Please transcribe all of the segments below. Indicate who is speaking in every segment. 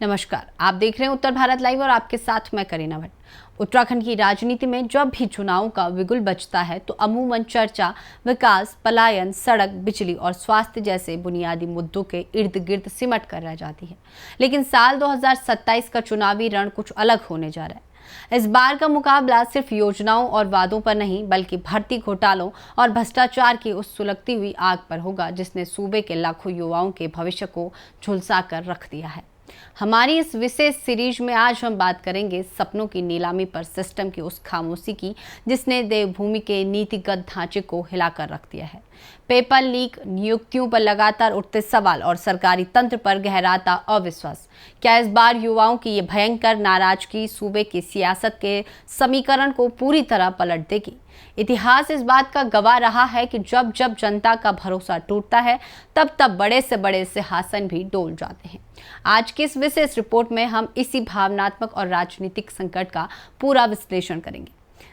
Speaker 1: नमस्कार, आप देख रहे हैं उत्तर भारत लाइव और आपके साथ मैं करीना भट्ट। उत्तराखंड की राजनीति में जब भी चुनाव का बिगुल बजता है तो अमूमन चर्चा विकास, पलायन, सड़क, बिजली और स्वास्थ्य जैसे बुनियादी मुद्दों के इर्द गिर्द सिमट कर रह जाती है। लेकिन साल 2027 का चुनावी रण कुछ अलग होने जा रहा है। इस बार का मुकाबला सिर्फ योजनाओं और वादों पर नहीं बल्कि भर्ती घोटालों और भ्रष्टाचार की उस सुलगती हुई आग पर होगा जिसने सूबे के लाखों युवाओं के भविष्य को झुलसा कर रख दिया है। हमारी इस विशेष सीरीज में आज हम बात करेंगे सपनों की नीलामी पर सिस्टम की उस खामोशी की जिसने देवभूमि के नीतिगत ढांचे को हिलाकर रख दिया है। पेपर लीक, नियुक्तियों पर लगातार उठते सवाल और सरकारी तंत्र पर गहराता अविश्वास। क्या इस बार युवाओं की ये भयंकर नाराजगी सूबे की सियासत के समीकरण को पूरी तरह पलट देगी? इतिहास इस बात का गवाह रहा है कि जब जब जनता का भरोसा टूटता है तब तब बड़े से बड़े सिंहासन भी डोल जाते हैं। आज की इस विशेष रिपोर्ट में हम इसी भावनात्मक और राजनीतिक संकट का पूरा विश्लेषण करेंगे।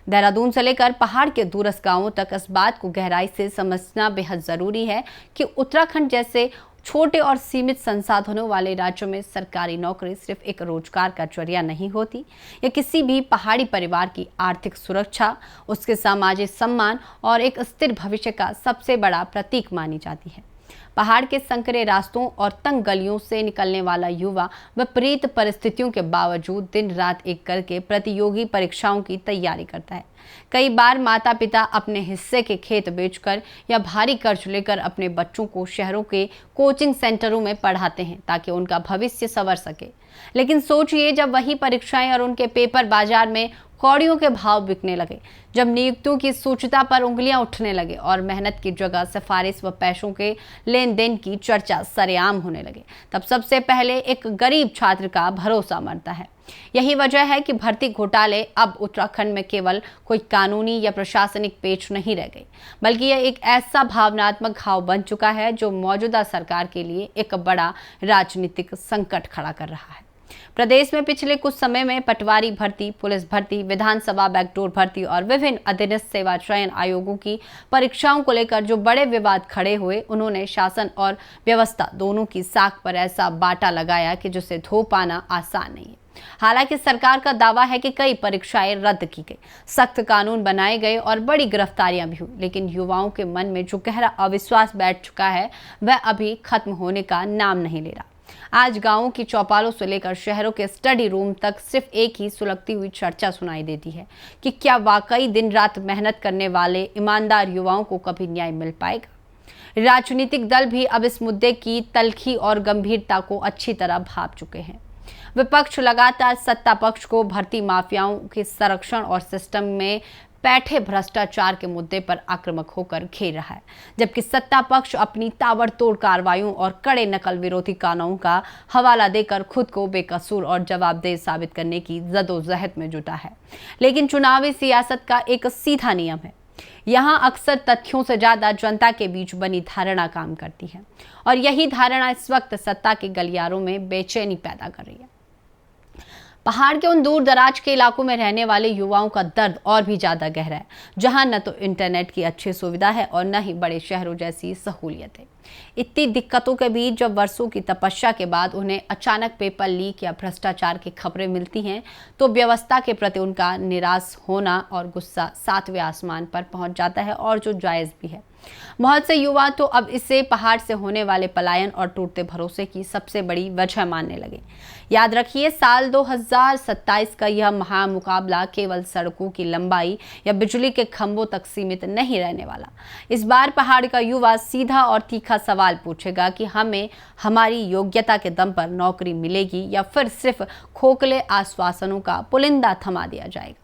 Speaker 1: देहरादून से लेकर पहाड़ के दूरस्थ गांवों तक इस बात को गहराई से समझना बेहद जरूरी है कि उत्तराखंड जैसे छोटे और सीमित संसाधनों वाले राज्यों में सरकारी नौकरी सिर्फ एक रोजगार का जरिया नहीं होती। यह किसी भी पहाड़ी परिवार की आर्थिक सुरक्षा, उसके सामाजिक सम्मान और एक स्थिर भविष्य का सबसे बड़ा प्रतीक मानी जाती है। पहाड़ के संकरे रास्तों और तंग गलियों से निकलने वाला युवा विपरीत परिस्थितियों के बावजूद दिन रात एक करके प्रतियोगी परीक्षाओं की तैयारी करता है। कई बार माता पिता अपने हिस्से के खेत बेचकर या भारी कर्ज लेकर अपने बच्चों को शहरों के कोचिंग सेंटरों में पढ़ाते हैं ताकि उनका भविष्य संवर सके। लेकिन सोचिए, जब वही परीक्षाएं और उनके पेपर बाजार में कौड़ियों के भाव बिकने लगे, जब नियुक्तियों की सूचिता पर उंगलियां उठने लगे और मेहनत की जगह सिफारिश व पैसों के लेन देन की चर्चा सरेआम होने लगे, तब सबसे पहले एक गरीब छात्र का भरोसा मरता है। यही वजह है कि भर्ती घोटाले अब उत्तराखंड में केवल कोई कानूनी या प्रशासनिक पेच नहीं रह गई, बल्कि यह एक ऐसा भावनात्मक घाव बन चुका है जो मौजूदा सरकार के लिए एक बड़ा राजनीतिक संकट खड़ा कर रहा है। प्रदेश में पिछले कुछ समय में पटवारी भर्ती, पुलिस भर्ती, विधानसभा बैकडोर भर्ती और विभिन्न अधीनस्थ सेवा चयन आयोगों की परीक्षाओं को लेकर जो बड़े विवाद खड़े हुए, उन्होंने शासन और व्यवस्था दोनों की साख पर ऐसा बाटा लगाया कि जिसे धो पाना आसान नहीं है। हालांकि सरकार का दावा है कि कई परीक्षाएं रद्द की गई, सख्त कानून बनाए गए और बड़ी गिरफ्तारियां भी हुई, लेकिन युवाओं के मन में जो गहरा अविश्वास बैठ चुका है वह अभी खत्म होने का नाम नहीं ले रहा। आज गांवों की चौपालों से लेकर शहरों के स्टडी रूम तक सिर्फ एक ही सुलगती हुई चर्चा सुनाई देती है कि क्या वाकई दिन रात मेहनत करने वाले ईमानदार युवाओं को कभी न्याय मिल पाएगा। राजनीतिक दल भी अब इस मुद्दे की तल्खी और गंभीरता को अच्छी तरह भांप चुके हैं। विपक्ष लगातार सत्ता पक्ष को भर्ती माफियाओं के संरक्षण और सिस्टम में बैठे भ्रष्टाचार के मुद्दे पर आक्रामक होकर घेर रहा है, जबकि सत्ता पक्ष अपनी ताबड़तोड़ कार्रवाइयों और कड़े नकल विरोधी कानूनों का हवाला देकर खुद को बेकसूर और जवाबदेह साबित करने की जदोजहद में जुटा है। लेकिन चुनावी सियासत का एक सीधा नियम है, यहाँ अक्सर तथ्यों से ज्यादा जनता के बीच बनी धारणा काम करती है, और यही धारणा इस वक्त सत्ता के गलियारों में बेचैनी पैदा कर रही है। पहाड़ के उन दूर दराज के इलाकों में रहने वाले युवाओं का दर्द और भी ज्यादा गहरा है, जहां न तो इंटरनेट की अच्छी सुविधा है और न ही बड़े शहरों जैसी सहूलियत है। इतनी दिक्कतों के बीच जब वर्षों की तपस्या के बाद उन्हें अचानक पेपर लीक या भ्रष्टाचार की खबरें मिलती हैं तो व्यवस्था के प्रति उनका निराश होना और गुस्सा सातवें आसमान पर पहुंच जाता है, और जो जायज भी है। बहुत से युवा तो अब इसे पहाड़ से होने वाले पलायन और टूटते भरोसे की सबसे बड़ी वजह मानने लगे। याद रखिए, साल 2027 का यह महामुकाबला केवल सड़कों की लंबाई या बिजली के खंभों तक सीमित नहीं रहने वाला। इस बार पहाड़ का युवा सीधा और तीखा सवाल पूछेगा कि हमें हमारी योग्यता के दम पर नौकरी मिलेगी या फिर सिर्फ खोखले आश्वासनों का पुलिंदा थमा दिया जाएगा।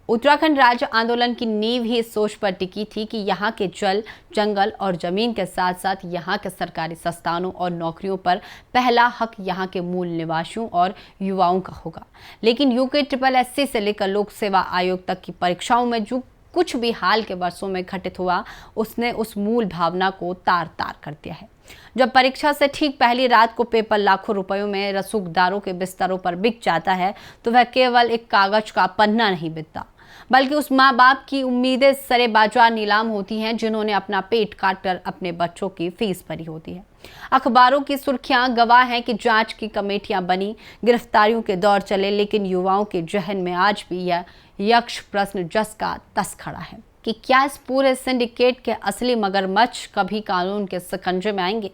Speaker 1: उत्तराखंड राज्य आंदोलन की नींव ही इस सोच पर टिकी थी कि यहाँ के जल, जंगल और जमीन के साथ साथ यहाँ के सरकारी संस्थानों और नौकरियों पर पहला हक यहाँ के मूल निवासियों और युवाओं का होगा। लेकिन UPSC से लेकर लोक सेवा आयोग तक की परीक्षाओं में जो कुछ भी हाल के वर्षों में घटित हुआ, उसने उस मूल भावना को तार तार कर दिया है। जब परीक्षा से ठीक पहली रात को पेपर लाखों रुपयों में रसूखदारों के बिस्तरों पर बिक जाता है तो वह केवल एक कागज का पन्ना नहीं बिकता, बल्कि उस माँ बाप की उम्मीदें सरे बाजार नीलाम होती हैं जिन्होंने अपना पेट काट कर अपने बच्चों की फीस भरी होती है। अखबारों की सुर्खियां गवाह हैं कि जांच की कमेटियां बनी, गिरफ्तारियों के दौर चले, लेकिन युवाओं के जहन में आज भी यह यक्ष प्रश्न जस का तस खड़ा है कि क्या इस पूरे सिंडिकेट के असली मगरमच्छ कभी कानून के शिकंजे में आएंगे।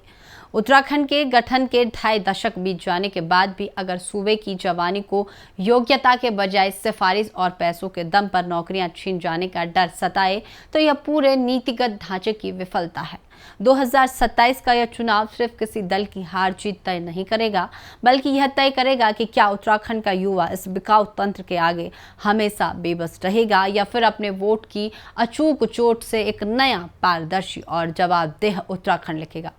Speaker 1: उत्तराखंड के गठन के 2.5 दशक बीत जाने के बाद भी अगर सूबे की जवानी को योग्यता के बजाय सिफारिश और पैसों के दम पर नौकरियां छीन जाने का डर सताए तो यह पूरे नीतिगत ढांचे की विफलता है। 2027 का यह चुनाव सिर्फ किसी दल की हार जीत तय नहीं करेगा, बल्कि यह तय करेगा कि क्या उत्तराखंड का युवा इस बिकाऊ तंत्र के आगे हमेशा बेबस रहेगा या फिर अपने वोट की अचूक चोट से एक नया पारदर्शी और जवाबदेह उत्तराखंड लिखेगा।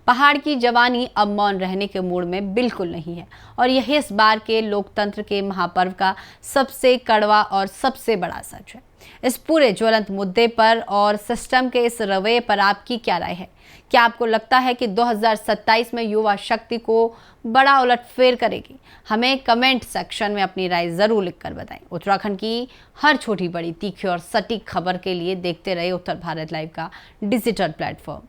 Speaker 1: पहाड़ की जवानी अब मौन रहने के मूड में बिल्कुल नहीं है और यही इस बार के लोकतंत्र के महापर्व का सबसे कड़वा और सबसे बड़ा सच है। इस पूरे ज्वलंत मुद्दे पर और सिस्टम के इस रवैये पर आपकी क्या राय है? क्या आपको लगता है कि 2027 में युवा शक्ति को बड़ा उलटफेर करेगी? हमें कमेंट सेक्शन में अपनी राय जरूर लिखकर बताएं। उत्तराखंड की हर छोटी बड़ी तीखी और सटीक खबर के लिए देखते रहे उत्तर भारत लाइव का डिजिटल प्लेटफॉर्म।